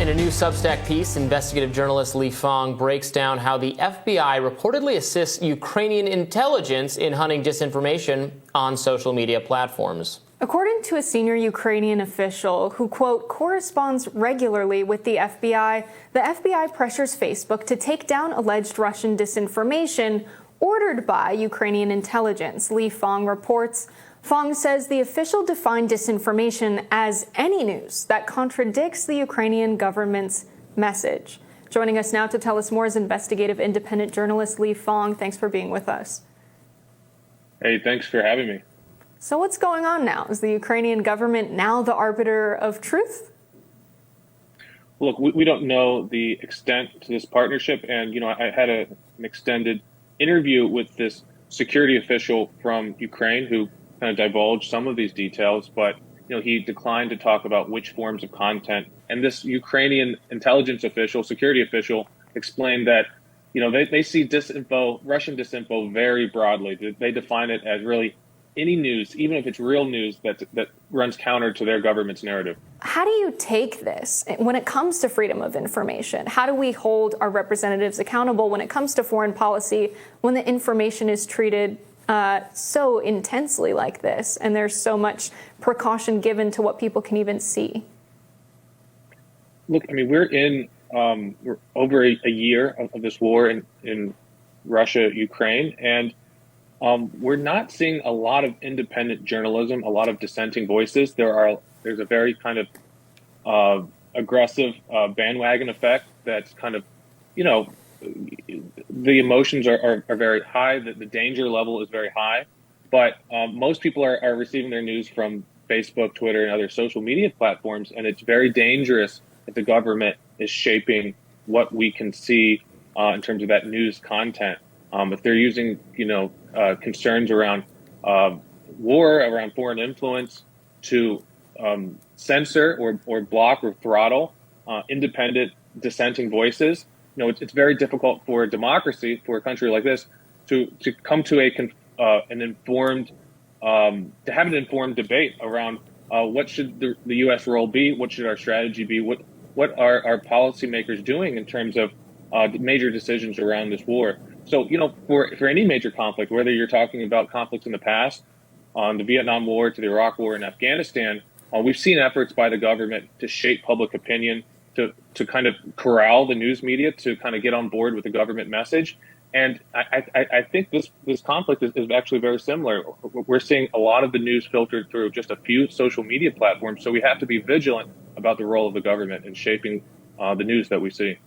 In a new Substack piece, investigative journalist Li Fong breaks down how the FBI reportedly assists Ukrainian intelligence in hunting disinformation on social media platforms. According to a senior Ukrainian official who, quote, corresponds regularly with the FBI pressures Facebook to take down alleged Russian disinformation ordered by Ukrainian intelligence, Li Fong reports. Fong says the official defined disinformation as any news that contradicts the Ukrainian government's message. Joining us now to tell us more is investigative independent journalist Li Fong. Thanks for being with us. Hey, thanks for having me. So what's going on now? Is the Ukrainian government now the arbiter of truth? Look, we don't know the extent to this partnership. And, I had an extended interview with this security official from Ukraine who kind of divulged some of these details, but he declined to talk about which forms of content. And this Ukrainian intelligence official, security official, explained that they see disinfo, Russian disinfo, very broadly. They define it as really any news, even if it's real news that runs counter to their government's narrative. How do you take this when it comes to freedom of information? How do we hold our representatives accountable when it comes to foreign policy when the information is treated so intensely like this, and there's so much precaution given to what people can even see? Look, we're over a year of this war in Russia, Ukraine, and we're not seeing a lot of independent journalism, a lot of dissenting voices. There's a very kind of aggressive bandwagon effect that's kind of, the emotions are very high, the danger level is very high, but most people are receiving their news from Facebook, Twitter, and other social media platforms, and it's very dangerous if the government is shaping what we can see in terms of that news content. If they're using, concerns around war, around foreign influence to censor or block or throttle independent dissenting voices, it's very difficult for a democracy, for a country like this, to come to an informed, to have an informed debate around what should the U.S. role be, what should our strategy be, what are our policymakers doing in terms of major decisions around this war. So, for any major conflict, whether you're talking about conflicts in the past, on the Vietnam War to the Iraq War and Afghanistan, we've seen efforts by the government to shape public opinion, to kind of corral the news media, to kind of get on board with the government message. And I think this conflict is actually very similar. We're seeing a lot of the news filtered through just a few social media platforms. So we have to be vigilant about the role of the government in shaping the news that we see.